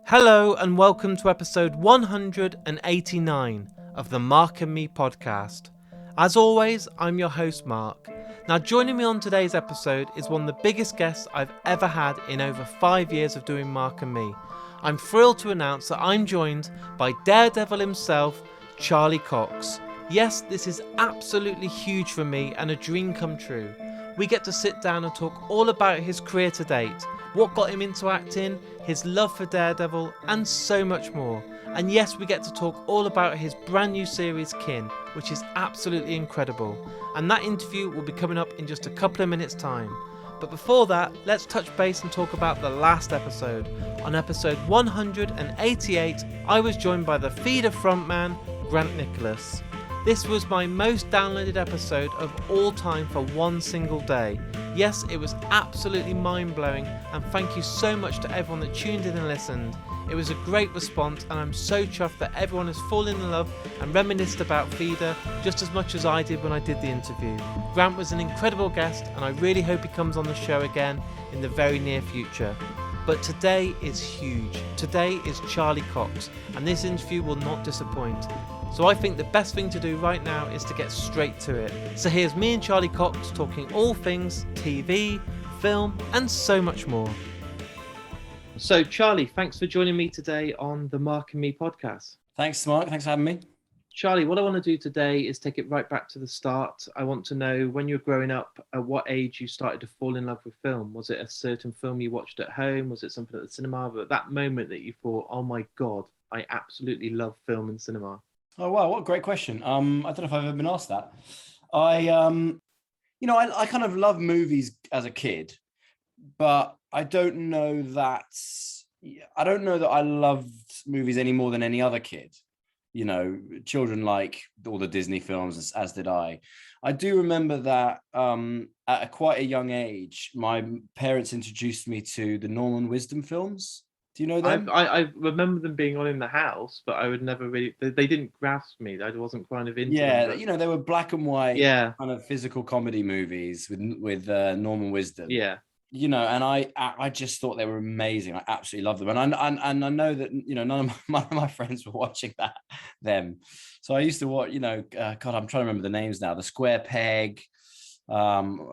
Hello and welcome to episode 189 of the Mark and Me podcast. As always, I'm your host Mark. Now joining me on today's episode is one of the biggest guests I've ever had in over 5 years of doing Mark and Me. I'm thrilled to announce that I'm joined by Daredevil himself, Charlie Cox. Yes, this is absolutely huge for me and a dream come true. We get to sit down and talk all about his career to date, what got him into acting, his love for Daredevil, and so much more. And yes, we get to talk all about his brand new series Kin, which is absolutely incredible. And that interview will be coming up in just a couple of minutes' time. But before that, let's touch base and talk about the last episode. On episode 188, I was joined by the Feeder frontman, Grant Nicholas. This was my most downloaded episode of all time for one single day. Yes, it was absolutely mind-blowing, and thank you so much to everyone that tuned in and listened. It was a great response, and I'm so chuffed that everyone has fallen in love and reminisced about Feeder just as much as I did when I did the interview. Grant was an incredible guest, and I really hope he comes on the show again in the very near future. But today is huge. Today is Charlie Cox, and this interview will not disappoint. So I think the best thing to do right now is to get straight to it. So here's me and Charlie Cox talking all things TV, film, and so much more. So Charlie, thanks for joining me today on the Mark and Me podcast. Thanks, Mark. Thanks for having me. Charlie, what I want to do today is take it right back to the start. I want to know when you were growing up, at what age you started to fall in love with film. Was it a certain film you watched at home? Was it something at the cinema? But that moment that you thought, oh my God, I absolutely love film and cinema. Oh wow, what a great question. I don't know if I've ever been asked that. I kind of loved movies as a kid, but I don't know that I loved movies any more than any other kid. You know, children like all the Disney films, as did I. I do remember that at quite a young age, my parents introduced me to the Norman Wisdom films. Do you know them? I remember them being on in the house, but I would never really. They didn't grasp me. I wasn't kind of into them. Yeah, But... you know, they were black and white, yeah, kind of physical comedy movies with Norman Wisdom. yeah. You know, and I just thought they were amazing. I absolutely love them, and I know that, you know, none of my friends were watching them. So I used to watch, you know, God, I'm trying to remember the names now. The Square Peg. I'm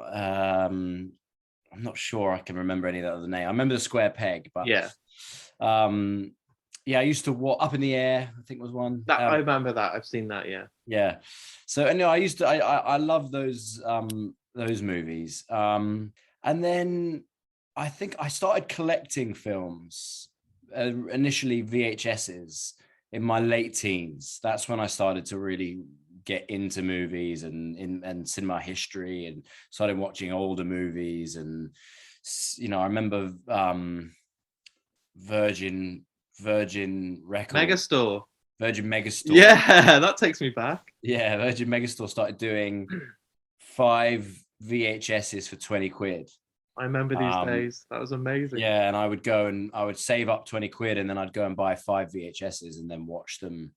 not sure I can remember any of the other name. I remember the Square Peg, but yeah. Yeah, I used to watch Up in the Air, I think was one. I remember that. I've seen that. Yeah. Yeah. So, and I love those movies. And then I think I started collecting films, initially VHSs, in my late teens. That's when I started to really get into movies and cinema history, and started watching older movies. And, you know, I remember Virgin Records. Megastore. Virgin Megastore. Yeah, that takes me back. Yeah, Virgin Megastore started doing 5 VHSs for 20 quid. I remember these days. That was amazing. Yeah, and I would go and I would save up 20 quid, and then I'd go and buy 5 VHSs and then watch them,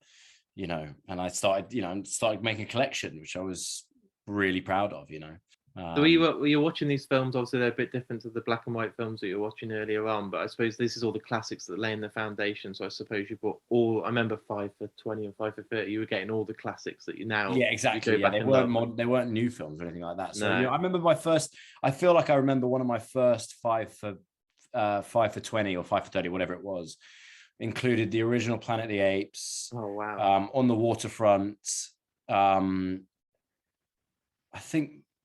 you know. And I started making a collection, which I was really proud of, you know. So were you watching these films? Obviously, they're a bit different to the black and white films that you were watching earlier on, but I suppose this is all the classics that lay in the foundation. So I suppose you bought all. I remember 5 for 20 and 5 for 30. You were getting all the classics that you now. Yeah, exactly. Yeah, they weren't new films or anything like that. So no. You know, I remember I feel like I remember one of my first 5 for 20 or 5 for 30, whatever it was, included the original Planet of the Apes. Oh wow! On the Waterfront.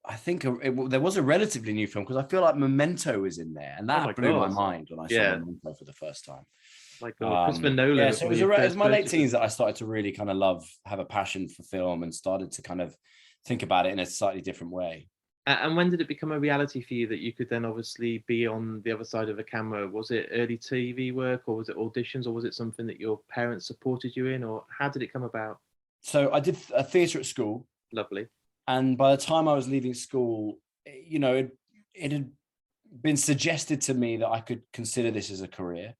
I think there was a relatively new film, because I feel like Memento was in there, and that blew my mind when I saw Memento for the first time. Like Christopher Nolan. Yeah, so it was my late teens that I started to really kind of have a passion for film, and started to kind of think about it in a slightly different way. And when did it become a reality for you that you could then obviously be on the other side of the camera? Was it early TV work, or was it auditions, or was it something that your parents supported you in, or how did it come about? So I did a theatre at school. Lovely. And by the time I was leaving school, you know, it had been suggested to me that I could consider this as a career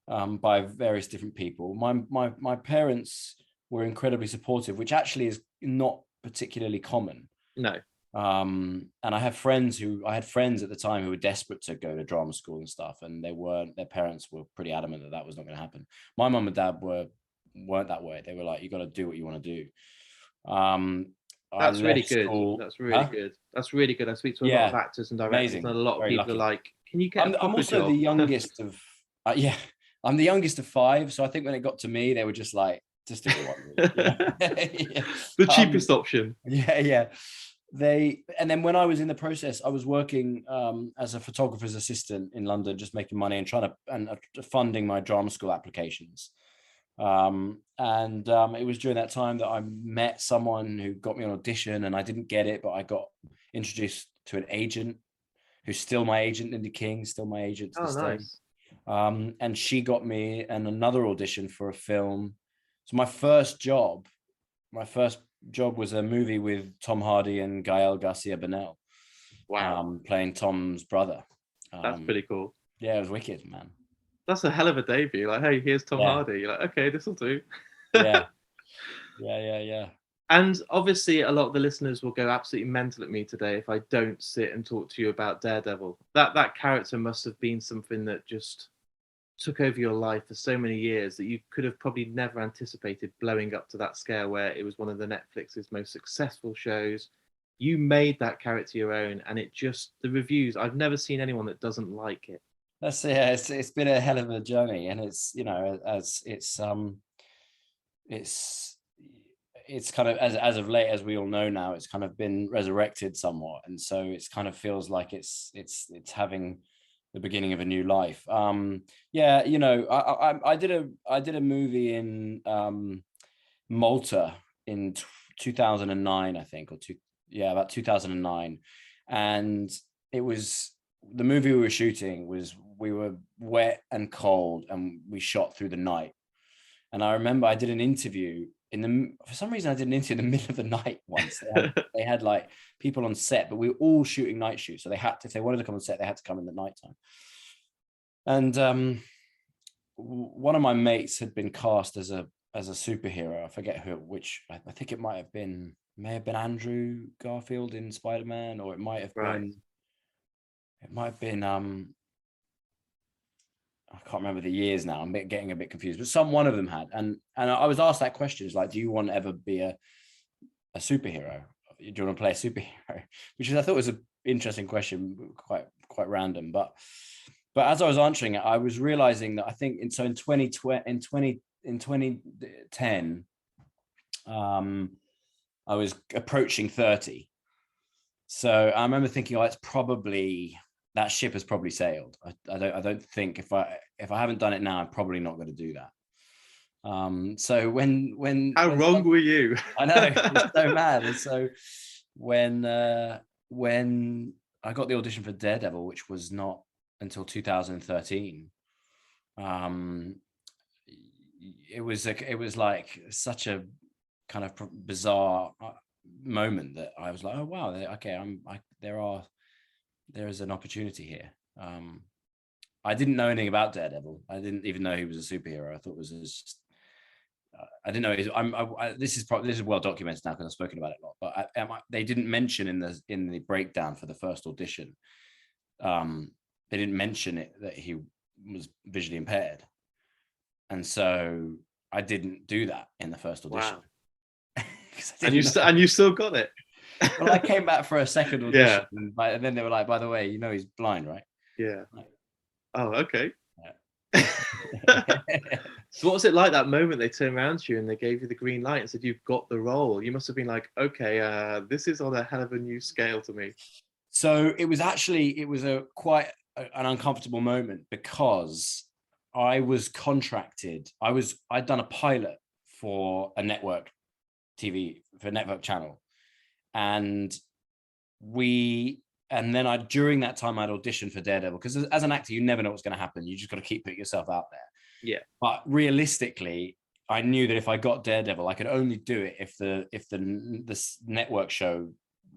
by various different people. My parents were incredibly supportive, which actually is not particularly common. No. And I had friends at the time who were desperate to go to drama school and stuff, and their parents were pretty adamant that was not going to happen. My mum and dad weren't that way. They were like, you got to do what you want to do. I That's really left good. school. That's really good. That's really good. I speak to a lot of actors and directors, amazing. and a lot of Very people lucky. are like, "Can you get a proper I'm also job?" the youngest of yeah. I'm the youngest of 5, so I think when it got to me, they were just like, just do what you want. Yeah. The cheapest option. Yeah. And then when I was in the process, I was working as a photographer's assistant in London, just making money and funding my drama school applications. It was during that time that I met someone who got me an audition, and I didn't get it, but I got introduced to an agent who's still my agent, Linda King, still my agent to this day. And she got me another audition for a film. So my first job was a movie with Tom Hardy and Gael Garcia Bernal. Wow. Playing Tom's brother. That's pretty cool. Yeah, it was wicked, man. That's a hell of a debut. Like, hey, here's Tom Hardy. You're like, okay, this will do. Yeah. And obviously, a lot of the listeners will go absolutely mental at me today if I don't sit and talk to you about Daredevil. That character must have been something that just took over your life for so many years that you could have probably never anticipated blowing up to that scale, where it was one of the Netflix's most successful shows. You made that character your own, and the reviews, I've never seen anyone that doesn't like it. It's been a hell of a journey, and it's kind of, as of late, as we all know now, it's kind of been resurrected somewhat, and so it's kind of feels like it's having the beginning of a new life. I did a movie in Malta in 2009, I think, about 2009, and it was the movie we were shooting we were wet and cold, and we shot through the night. And I remember I did an interview for some reason I did an interview in the middle of the night once. They had like people on set, but we were all shooting night shoots, so they had to, if they wanted to come on set, they had to come in the nighttime. And one of my mates had been cast as a superhero. I forget which. I think it may have been Andrew Garfield in Spider-Man, or it might have been I can't remember the years now. I'm getting a bit confused, but one of them had. And I was asked that question, it's like, do you want to ever be a superhero? Do you want to play a superhero? Which I thought was an interesting question, quite random. But as I was answering it, I was realizing that I think in 2010, I was approaching 30. So I remember thinking, it's probably, that ship has probably sailed. I don't think if I haven't done it now, I'm probably not going to do that. So when how wrong were you? I know, it's so mad. And so when I got the audition for Daredevil, which was not until 2013, it was like such a kind of bizarre moment that I was like, oh wow, okay, there is an opportunity here. I didn't know anything about Daredevil. I didn't even know he was a superhero. I thought it was just, I didn't know. This is well documented now because I've spoken about it a lot. But they didn't mention in the breakdown for the first audition. They didn't mention it that he was visually impaired, and so I didn't do that in the first audition. Wow. And you still got it. Well, I came back for a second audition, and then they were like, by the way, he's blind, right? Yeah. Like, oh, okay. Yeah. So what was it like that moment they turned around to you and they gave you the green light and said, you've got the role? You must have been like, okay, this is on a hell of a new scale to me. So it was quite an uncomfortable moment, because I was contracted. I'd done a pilot for a network TV, for a network channel. And then during that time I'd auditioned for Daredevil, because as an actor, you never know what's going to happen. You just got to keep putting yourself out there. Yeah. But realistically, I knew that if I got Daredevil, I could only do it if the network show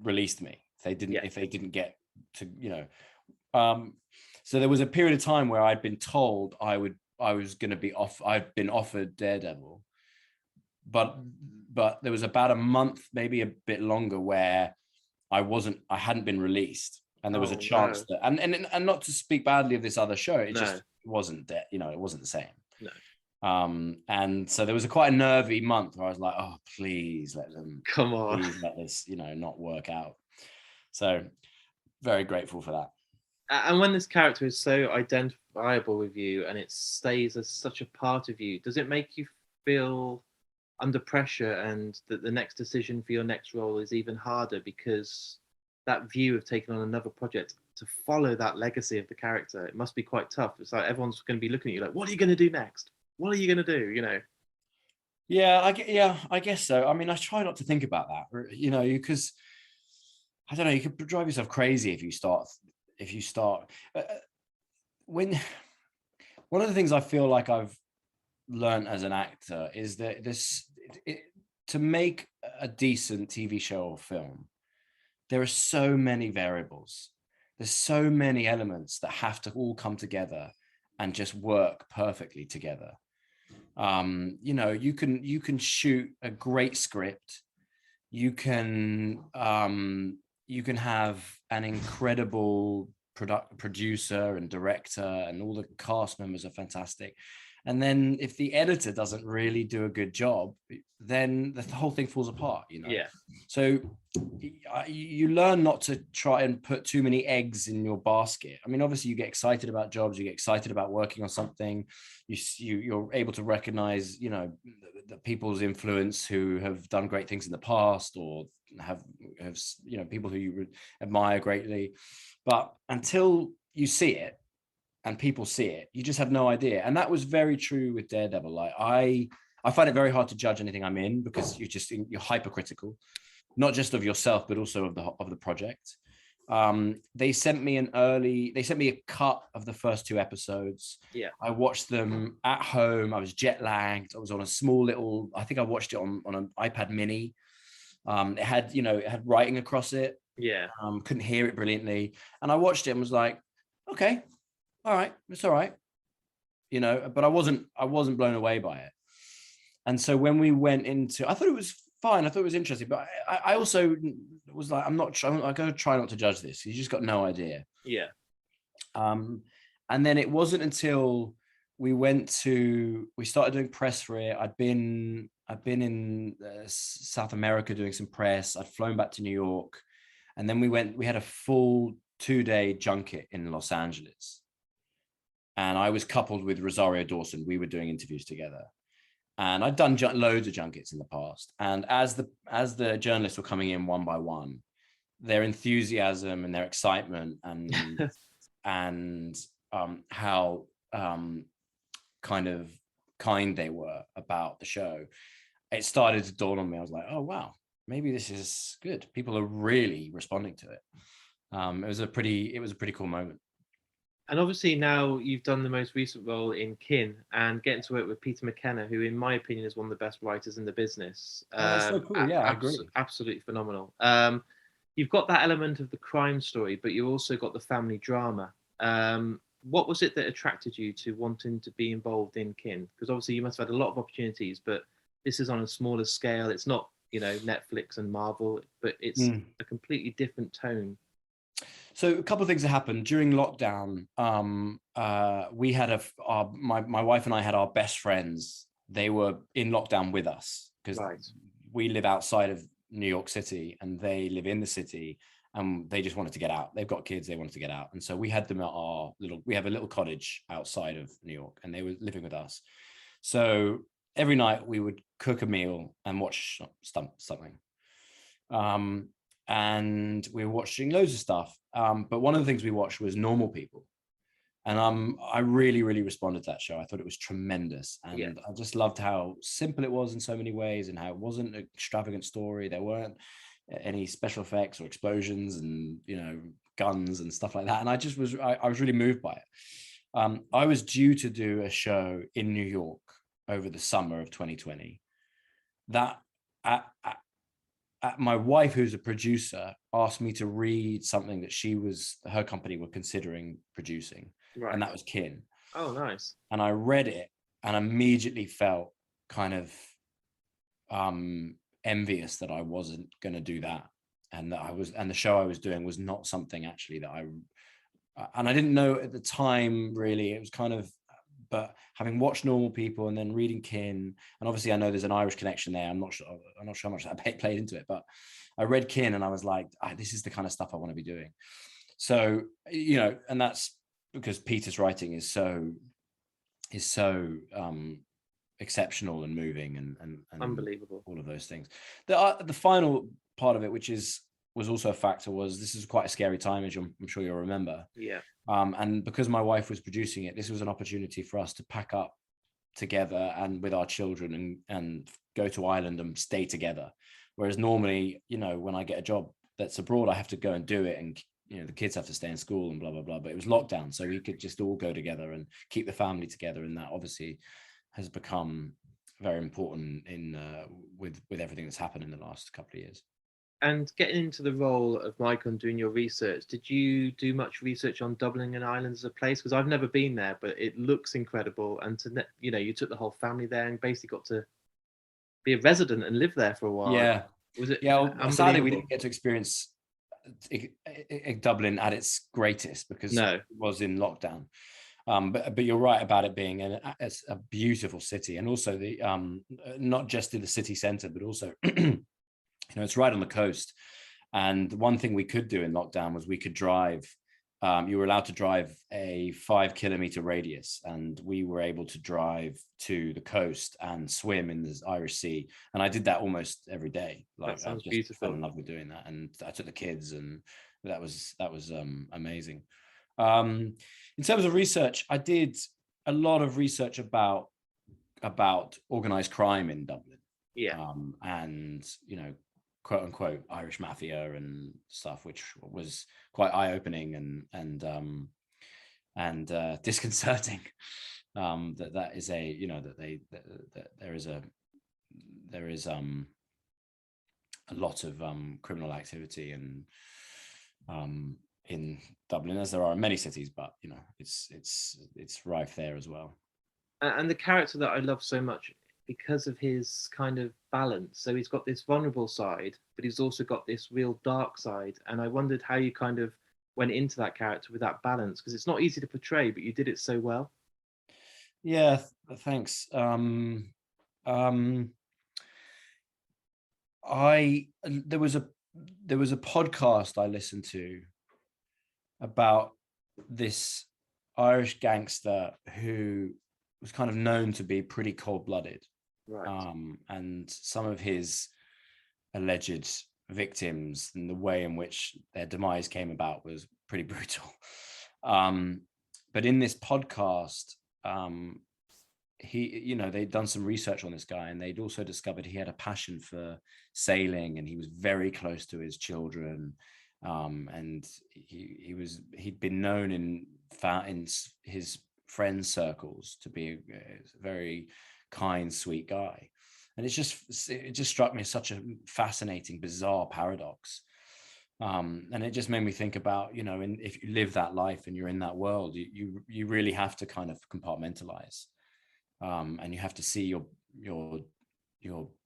released me. If they didn't get to, so there was a period of time where I'd been told I was going to be off. I'd been offered Daredevil, but there was about a month, maybe a bit longer, where I hadn't been released, and there was a Oh, chance no. that, and not to speak badly of this other show, it No. just wasn't that, it wasn't the same. No. And so there was quite a nervy month where I was like, oh, please let this, not work out. So very grateful for that. And when this character is so identifiable with you and it stays as such a part of you, does it make you feel under pressure and that the next decision for your next role is even harder because that view of taking on another project to follow that legacy of the character, it must be quite tough. It's like everyone's going to be looking at you like, what are you going to do next? What are you going to do? Yeah, I guess so. I mean, I try not to think about that, because I don't know, you could drive yourself crazy if you start when one of the things I feel like I've learned as an actor is that to make a decent TV show or film, there are so many variables. There's so many elements that have to all come together and just work perfectly together. You can shoot a great script. You can have an incredible producer and director, and all the cast members are fantastic. And then if the editor doesn't really do a good job, then the whole thing falls apart, Yeah. So you learn not to try and put too many eggs in your basket. I mean, obviously you get excited about jobs, you get excited about working on something. You're able to recognize, the people's influence who have done great things in the past, or have people who you admire greatly. But until you see it, and people see it, you just have no idea. And that was very true with Daredevil. Like I find it very hard to judge anything I'm in, because you're hypercritical, not just of yourself, but also of the project. They sent me a cut of the first 2 episodes. Yeah. I watched them at home. I was jet lagged. I was on a small little, I think I watched it on an iPad mini. It had writing across it. Yeah. Couldn't hear it brilliantly. And I watched it and was like, okay, all right, it's all right, but I wasn't blown away by it. And so when we went into, I thought it was fine, I thought it was interesting, but I also was like, I'm going to try not to judge this. You just got no idea. Yeah. And then it wasn't until we started doing press for it. I'd been in South America doing some press. I'd flown back to New York, and then we had a full 2-day junket in Los Angeles. And I was coupled with Rosario Dawson. We were doing interviews together, and I'd done loads of junkets in the past. And as the journalists were coming in one by one, their enthusiasm and their excitement and how kind of kind they were about the show, it started to dawn on me. I was like, oh wow, maybe this is good. People are really responding to it. It was a pretty cool moment. And obviously now you've done the most recent role in Kin, and getting to work with Peter McKenna, who in my opinion is one of the best writers in the business. That's so cool. Yeah, I agree. Absolutely phenomenal. You've got that element of the crime story, but you also got the family drama. What was it that attracted you to wanting to be involved in Kin? Because obviously you must have had a lot of opportunities, but this is on a smaller scale. It's not, Netflix and Marvel, but it's a completely different tone. So a couple of things that happened during lockdown. We had my wife and I had our best friends. They were in lockdown with us, because we live outside of New York City and they live in the city, and they just wanted to get out. They've got kids, they wanted to get out. And so we had them at we have a little cottage outside of New York, and they were living with us. So every night we would cook a meal and watch something. And we were watching loads of stuff. But one of the things we watched was Normal People. And I really, really responded to that show. I thought it was tremendous. And I just loved how simple it was in so many ways, and how it wasn't an extravagant story. There weren't any special effects or explosions and, guns and stuff like that. And I was really moved by it. I was due to do a show in New York over the summer of 2020. That my wife, who's a producer, asked me to read something that her company were considering producing. Right. And that was Kin. Oh, nice. And I read it and immediately felt kind of envious that I wasn't going to do that. the show I was doing was not something actually that I didn't know at the time really. It was kind of, but having watched Normal People and then reading Kin, and obviously I know there's an Irish connection there. I'm not sure how much that played into it, but I read Kin and I was like, this is the kind of stuff I want to be doing. So, and that's because Peter's writing is so exceptional and moving and unbelievable, all of those things. The final part of it, which was also a factor, was this is quite a scary time, as I'm sure you'll remember. Yeah. And because my wife was producing it, this was an opportunity for us to pack up together and with our children and go to Ireland and stay together. Whereas normally, when I get a job that's abroad, I have to go and do it, and the kids have to stay in school and blah blah blah. But it was lockdown, so we could just all go together and keep the family together, and that obviously has become very important in with everything that's happened in the last couple of years. And getting into the role of Michael and doing your research, did you do much research on Dublin and Ireland as a place? Because I've never been there, but it looks incredible. And you took the whole family there and basically got to be a resident and live there for a while. Yeah. Was it? Yeah. Well, sadly, we didn't get to experience Dublin at its greatest because it was in lockdown. But you're right about it being a beautiful city, and also the not just in the city centre, but also it's right on the coast. And one thing we could do in lockdown was we could drive. You were allowed to drive a 5 kilometre radius, and we were able to drive to the coast and swim in the Irish Sea. And I did that almost every day. That sounds I just beautiful. fell in love with doing that, and I took the kids, and that was amazing. In terms of research, I did a lot of research about organized crime in Dublin. Yeah. And quote unquote Irish mafia and stuff, which was quite eye-opening and disconcerting. That is a that there is a lot of criminal activity and in Dublin, as there are in many cities, but it's rife there as well. And the character that I love so much because of his kind of balance. So he's got this vulnerable side, but he's also got this real dark side. And I wondered how you kind of went into that character with that balance, because it's not easy to portray, but you did it so well. Yeah, thanks. There was a podcast I listened to about this Irish gangster who was kind of known to be pretty cold-blooded. Right. And some of his alleged victims and the way in which their demise came about was pretty brutal. But in this podcast, they'd done some research on this guy, and they'd also discovered he had a passion for sailing, and he was very close to his children. And he'd been known in his friends circles to be a very kind, sweet guy. And it just struck me as such a fascinating, bizarre paradox. And it just made me think about, if you live that life and you're in that world, you really have to kind of compartmentalize, and you have to see your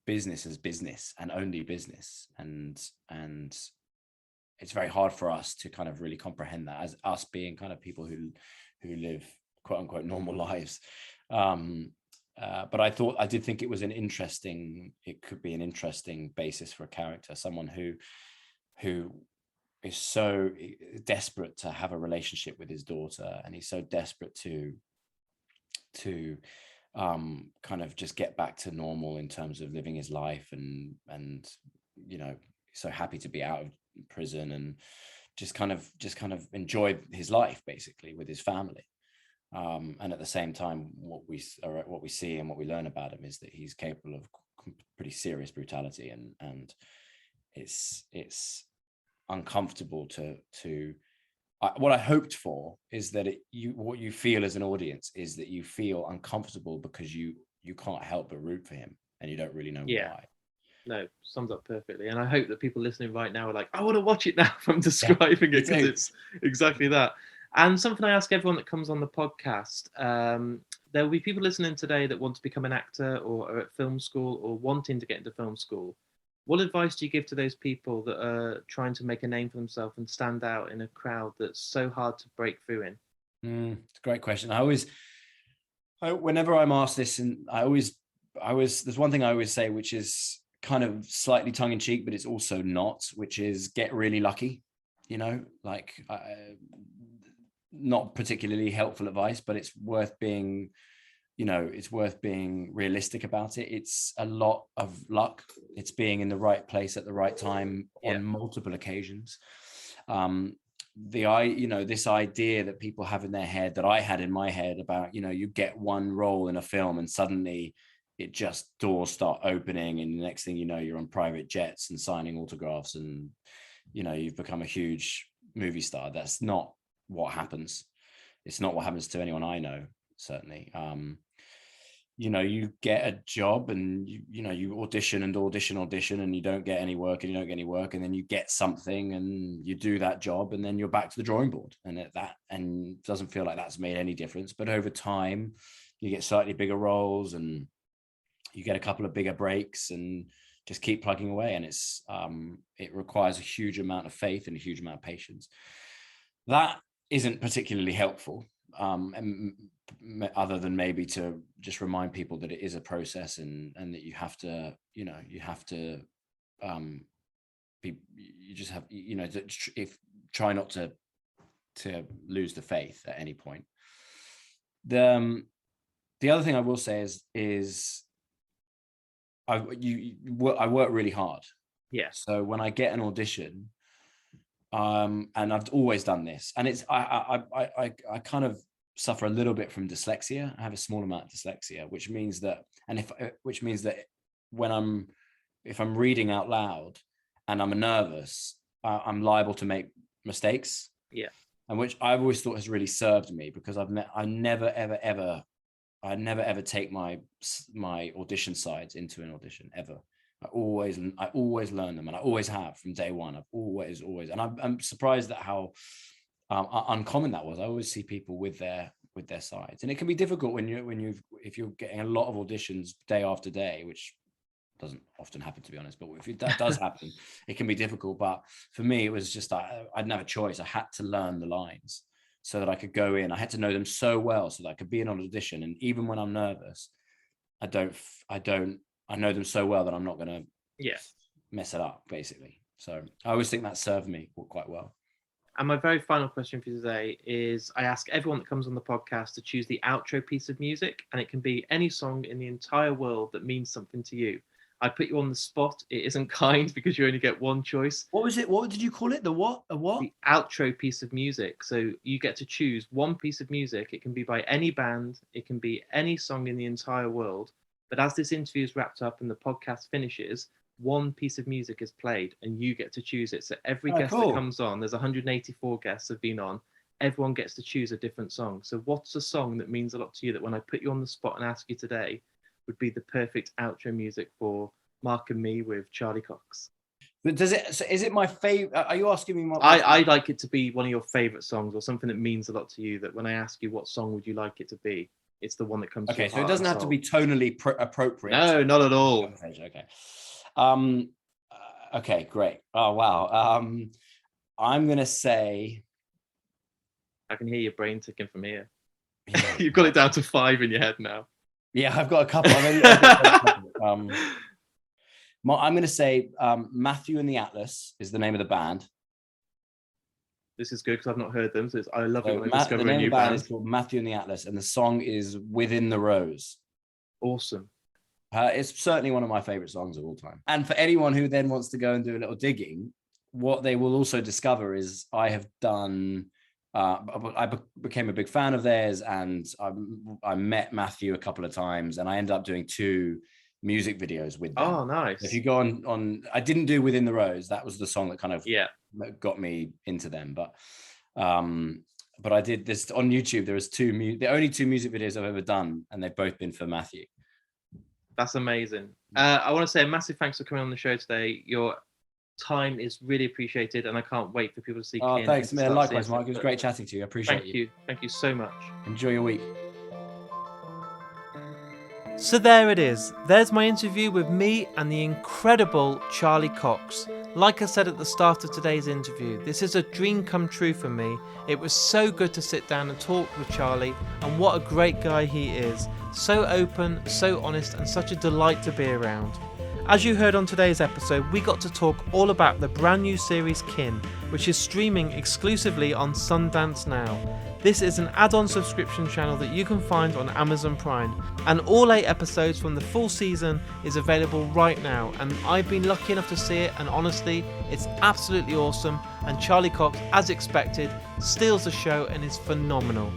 business as business and only business. And it's very hard for us to kind of really comprehend that, as us being kind of people who live quote unquote normal lives. But I did think it could be an interesting basis for a character, someone who is so desperate to have a relationship with his daughter, and he's so desperate to kind of just get back to normal in terms of living his life, and so happy to be out of prison and just kind of enjoy his life basically with his family. And at the same time, what we see and what we learn about him is that he's capable of pretty serious brutality, and it's uncomfortable to what I hoped for is that what you feel as an audience is that you feel uncomfortable because you can't help but root for him, and you don't really know why. No, sums up perfectly. And I hope that people listening right now are like, I want to watch it now from describing it, because it's exactly that. And something I ask everyone that comes on the podcast, there will be people listening today that want to become an actor or are at film school or wanting to get into film school. What advice do you give to those people that are trying to make a name for themselves and stand out in a crowd that's so hard to break through in? It's a great question. Whenever I'm asked this, and there's one thing I always say, which is kind of slightly tongue in cheek, but it's also not, which is get really lucky. Not particularly helpful advice, but it's worth being realistic about it. It's a lot of luck. It's being in the right place at the right time on multiple occasions. This idea that people have in their head, that I had in my head, about, you get one role in a film and suddenly it just doors start opening, and the next thing you know, you're on private jets and signing autographs, and you've become a huge movie star. That's not what happens. It's not what happens to anyone I know, certainly. You get a job, and you audition and you don't get any work, and then you get something and you do that job, and then you're back to the drawing board, and it doesn't feel like that's made any difference. But over time you get slightly bigger roles, and you get a couple of bigger breaks, and just keep plugging away. And it requires a huge amount of faith and a huge amount of patience. That isn't particularly helpful, other than maybe to just remind people that it is a process, and that you have to try not to lose the faith at any point. The other thing I will say is I work really hard. Yeah. So when I get an audition, and I've always done this, and it's I kind of suffer a little bit from dyslexia. I have a small amount of dyslexia, which means that if I'm reading out loud and I'm nervous, I'm liable to make mistakes. Yeah. And which I've always thought has really served me, because I never ever take my audition sides into an audition ever. I always learn them, and I always have from day one. I've always, and I'm surprised at how uncommon that was. I always see people with their sides, and it can be difficult if you're getting a lot of auditions day after day, which doesn't often happen, to be honest. But if that does happen, it can be difficult. But for me, it was just I didn't have a choice. I had to learn the lines so that I could go in. I had to know them so well so that I could be in an audition, and even when I'm nervous, I know them so well that I'm not going to mess it up, basically. So I always think that served me quite well. And my very final question for you today is, I ask everyone that comes on the podcast to choose the outro piece of music, and it can be any song in the entire world that means something to you. I put you on the spot. It isn't kind, because you only get one choice. What was it? What did you call it? The what? A what? The outro piece of music. So you get to choose one piece of music. It can be by any band. It can be any song in the entire world. But as this interview is wrapped up and the podcast finishes, one piece of music is played and you get to choose it. So every guest that comes on, there's 184 guests have been on, everyone gets to choose a different song. So what's a song that means a lot to you, that when I put you on the spot and ask you today, would be the perfect outro music for Mark and Me with Charlie Cox? But is it my favorite? Are you asking me? I'd like it to be one of your favorite songs, or something that means a lot to you, that when I ask you what song would you like it to be, it's the one that comes. Okay, so it doesn't have to be tonally appropriate. No, not at all. Okay. Okay, great. Oh wow. I'm gonna say. I can hear your brain ticking from here. Yeah. You've got it down to 5 in your head now. Yeah, I've got a couple. I'm gonna say Matthew and the Atlas is the name of the band. This is good because I've not heard them, so I love it when I discover a new band. Is called Matthew and the Atlas, and the song is Within the Rose. Awesome. It's certainly one of my favorite songs of all time. And for anyone who then wants to go and do a little digging, what they will also discover is I have done. I became a big fan of theirs, and I met Matthew a couple of times, and I ended up doing 2 music videos with them. Oh, nice. If you go on, I didn't do Within the Rose. That was the song that kind of got me into them. But I did this on YouTube. There was the only 2 music videos I've ever done, and they've both been for Matthew. That's amazing. I want to say a massive thanks for coming on the show today. Your time is really appreciated, and I can't wait for people to see. Oh, thanks, man. Likewise, Mark. It was great chatting to you. I appreciate you. Thank you so much. Enjoy your week. So there it is, there's my interview with me and the incredible Charlie Cox. Like I said at the start of today's interview, this is a dream come true for me. It was so good to sit down and talk with Charlie, and what a great guy he is. So open, so honest, and such a delight to be around. As you heard on today's episode, we got to talk all about the brand new series Kin, which is streaming exclusively on Sundance Now. This is an add-on subscription channel that you can find on Amazon Prime, and all 8 episodes from the full season is available right now, and I've been lucky enough to see it, and honestly, it's absolutely awesome, and Charlie Cox, as expected, steals the show and is phenomenal.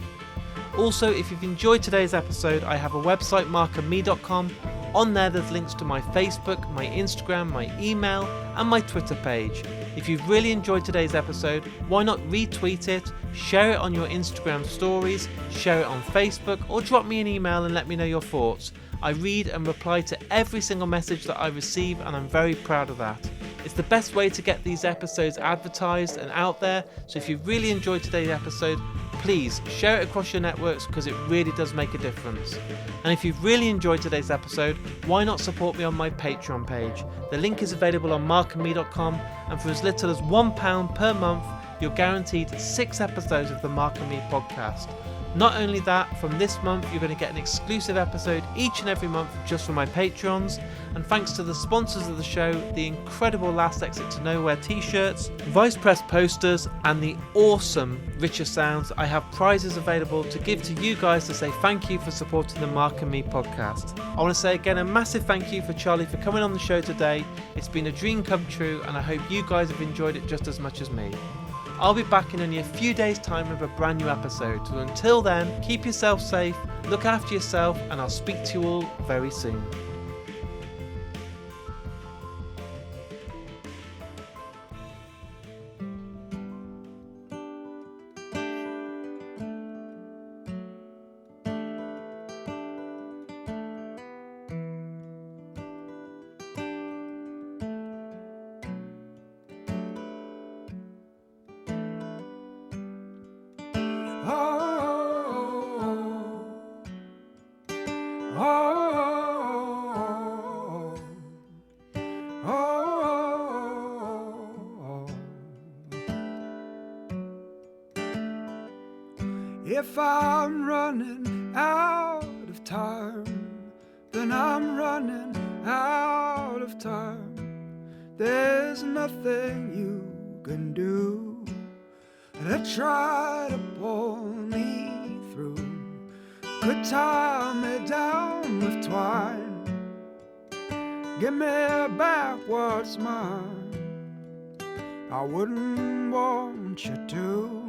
Also, if you've enjoyed today's episode, I have a website, markandme.com. On there, there's links to my Facebook, my Instagram, my email, and my Twitter page. If you've really enjoyed today's episode, why not retweet it, share it on your Instagram stories, share it on Facebook, or drop me an email and let me know your thoughts. I read and reply to every single message that I receive, and I'm very proud of that. It's the best way to get these episodes advertised and out there, so if you really enjoyed today's episode, please share it across your networks because it really does make a difference. And if you've really enjoyed today's episode, why not support me on my Patreon page? The link is available on markandme.com, and for as little as £1 per month, you're guaranteed 6 episodes of the Mark and Me podcast. Not only that, from this month you're going to get an exclusive episode each and every month just for my Patreons, and thanks to the sponsors of the show, the incredible Last Exit to Nowhere t-shirts, Vice Press posters, and the awesome Richer Sounds, I have prizes available to give to you guys to say thank you for supporting the Mark and Me podcast. I want to say again a massive thank you for Charlie for coming on the show today. It's been a dream come true, and I hope you guys have enjoyed it just as much as me. I'll be back in only a few days' time with a brand new episode. So until then, keep yourself safe, look after yourself, and I'll speak to you all very soon. If I'm running out of time, then I'm running out of time. There's nothing you can do to try to pull me through. Could tie me down with twine, give me back what's mine. I wouldn't want you to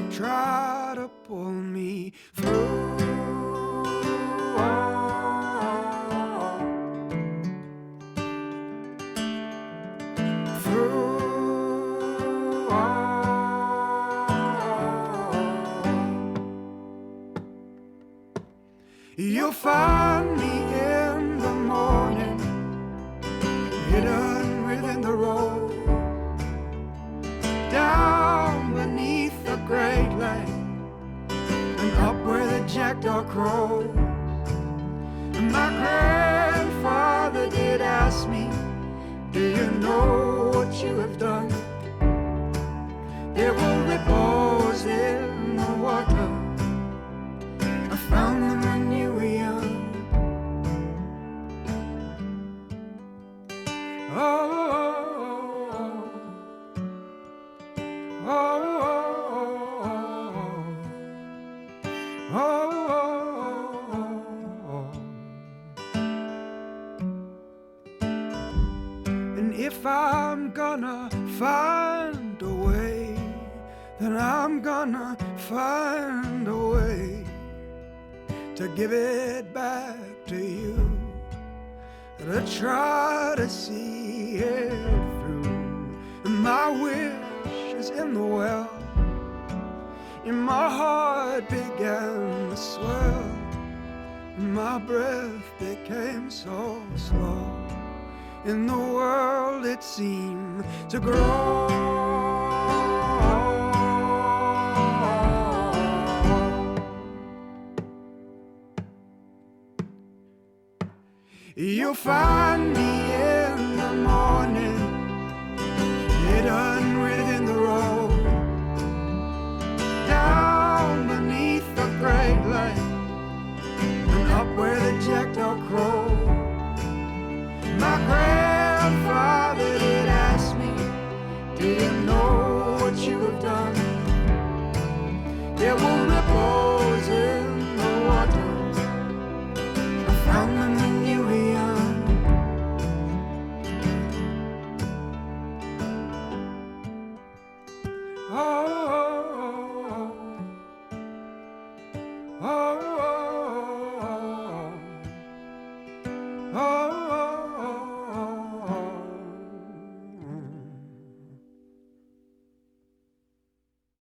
try to pull me through. You'll find me in the morning, hidden within the road, down beneath the great lake, and up where the jackdaw crows. And my grandfather did ask me, do you know what you have done? There were ripples in the water, I found them when you were young. And if I'm gonna find a way, then I'm gonna find a way to give it back to you, to try to see it through. And my wish is in the well, and my heart began to swell, and my breath became so slow. In the world it seemed to grow. You'll find me in the morning, hidden within the road, down beneath the great lake, and up where the jackdaw crow. My grandfather did ask me, do you know what you have done? There were ripples in the water, I found them when you were young. Oh, oh, oh, oh.